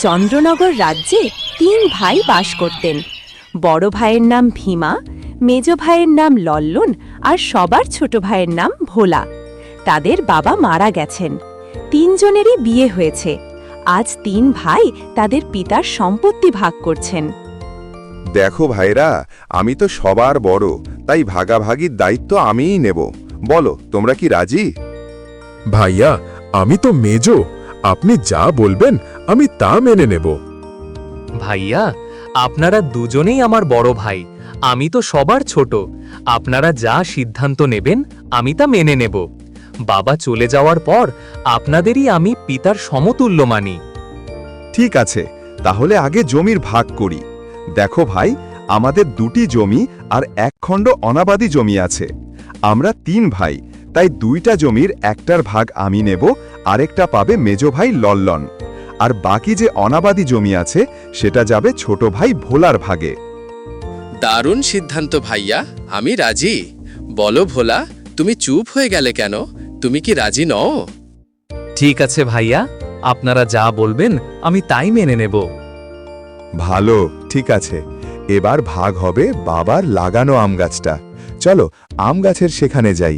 চন্দ্রনগর রাজ্যে ৩ ভাই বাস করতেন। বড় ভাইয়ের নাম ভীমা, মেজ ভাইয়ের নাম লল্লন আর সবার ছোট ভাইয়ের নাম ভোলা। তাদের বাবা মারা গেছেন। ৩ জনেরই বিয়ে হয়েছে। আজ ৩ ভাই তাদের পিতার সম্পত্তি ভাগ করছেন। দেখো ভাইরা, আমি তো সবার বড়, তাই ভাগাভাগির দায়িত্ব আমিই নেব। বলো, তোমরা কি রাজি? ভাইয়া, আমি তো মেজো, আপনি যা বলবেন আমি তা মেনে নেব। ভাইয়া, আপনারা দুজনেই আমার বড় ভাই, আমি তো সবার ছোট। আপনারা যা সিদ্ধান্ত নেবেন আমি তা মেনে নেব। বাবা চলে যাওয়ার পর আপনাদেরই আমি পিতার সমতুল্য মানি। ঠিক আছে, তাহলে আগে জমির ভাগ করি। দেখো ভাই, আমাদের 2টি জমি আর 1 খণ্ড অনাবাদি জমি আছে। আমরা 3 ভাই, তাই 2টা জমির একটার ভাগ আমি নেব, আরেকটা পাবে মেজো ভাই লল্লন। আর বাকি যে অনাবাদি জমি আছে সেটা যাবে ছোট ভাই ভোলার ভাগে। দারুণ সিদ্ধান্ত ভাইয়া, আমি রাজি। বলো ভোলা, তুমি চুপ হয়ে গেলে কেন? তুমি কি রাজি নও? ঠিক আছে ভাইয়া, আপনারা যা বলবেন আমি তাই মেনে নেব। ভালো, ঠিক আছে। এবার ভাগ হবে বাবার লাগানো আম গাছটা। চলো আম গাছের সেখানে যাই।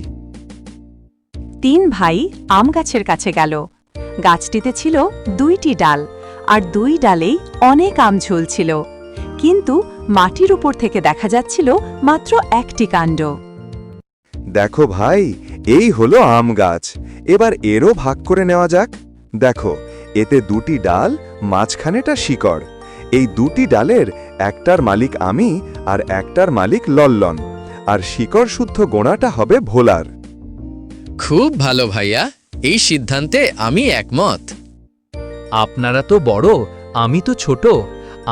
৩ ভাই আম গাছের কাছে গেল। গাছটিতে ছিল 2টি ডাল, আর 2 ডালেই অনেক আম ঝুলছিল, কিন্তু মাটির উপর থেকে দেখা যাচ্ছিল মাত্র 1টি কাণ্ড। দেখো ভাই, এই হলো আম গাছ। এবার এরও ভাগ করে নেওয়া যাক। দেখো, এতে 2টি ডাল, মাঝখানেটা শিকড়। এই 2টি ডালের একটার মালিক আমি আর একটার মালিক লল্লন, আর শিকড় শুদ্ধ গোড়াটা হবে ভোলার। খুব ভালো ভাইয়া, এই সিদ্ধান্তে আমি একমত। আপনারা তো বড়, আমি তো ছোট।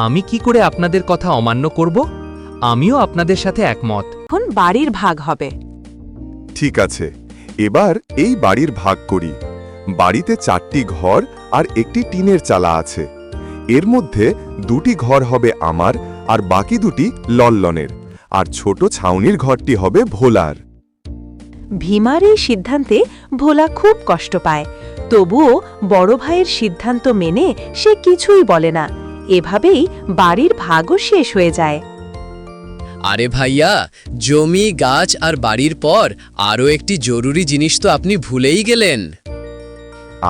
আমি কি করে আপনাদের কথা অমান্য করব? আমিও আপনাদের সাথে একমত। এখন বাড়ির ভাগ হবে। ঠিক আছে, এবার এই বাড়ির ভাগ করি। বাড়িতে 4টি ঘর আর একটি টিনের চালা আছে। এর মধ্যে 2টি ঘর হবে আমার আর বাকি 2টি লল্লনের, আর ছোট ছাউনির ঘরটি হবে ভোলার। ভীমার এই সিদ্ধান্তে ভোলা খুব কষ্ট পায়, তবুও বড় ভাইয়ের সিদ্ধান্ত মেনে সে কিছুই বলে না। এভাবেই বাড়ির ভাগও শেষ হয়ে যায়। আরে ভাইয়া, জমি, গাছ আর বাড়ির পর আরও একটি জরুরি জিনিস তো আপনি ভুলেই গেলেন।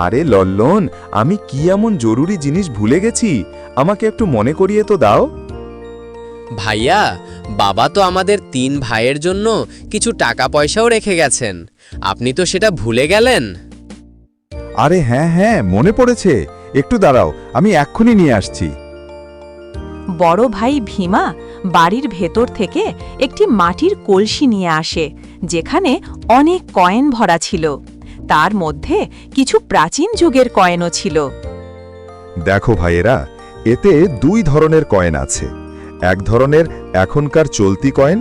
আরে লল্লন, আমি কি এমন জরুরি জিনিস ভুলে গেছি? আমাকে একটু মনে করিয়ে তো দাও। ভাইয়া, বাবা তো আমাদের 3 ভাইয়ের জন্য কিছু টাকা পয়সাও রেখে গেছেন। আপনি তো সেটা ভুলে গেলেন। আরে হ্যাঁ হ্যাঁ, মনে পড়েছে। একটু দাঁড়াও, আমি এক্ষুনি নিয়ে আসছি। বড় ভাই ভীমা বাড়ির ভেতর থেকে একটি মাটির কলসি নিয়ে আসে, যেখানে অনেক কয়েন ভরা ছিল। তার মধ্যে কিছু প্রাচীন যুগের কয়েনও ছিল। দেখো ভাইয়েরা, এতে 2 ধরনের কয়েন আছে। এক ধরনের এখনকার চলতি কয়েন,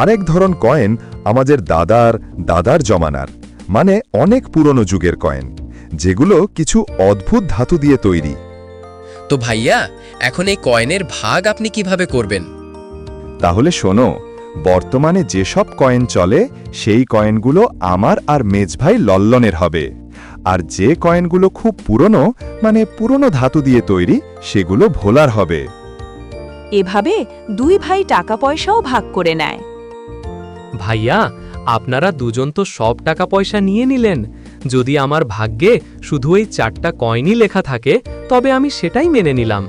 আরেক ধরন কয়েন আমাদের দাদার দাদার জমানার, মানে অনেক পুরনো যুগের কয়েন, যেগুলো কিছু অদ্ভুত ধাতু দিয়ে তৈরি। তো ভাইয়া, এখন এই কয়েনের ভাগ আপনি কিভাবে করবেন? তাহলে শোনো, বর্তমানে যেসব কয়েন চলে সেই কয়েনগুলো আমার আর মেজ ভাই লল্লনের হবে, আর যে কয়েনগুলো খুব পুরনো, মানে পুরনো ধাতু দিয়ে তৈরি, সেগুলো ভোলার হবে। এভাবে 2 ভাই টাকা পয়সাও ভাগ করে নেয়। ভাইয়া, আপনারা দুজন তো সব টাকা পয়সা নিয়ে নিলেন। যদি আমার ভাগ্যে শুধু এই 4টা কয়েনই লেখা থাকে তবে আমি সেটাই মেনে নিলাম।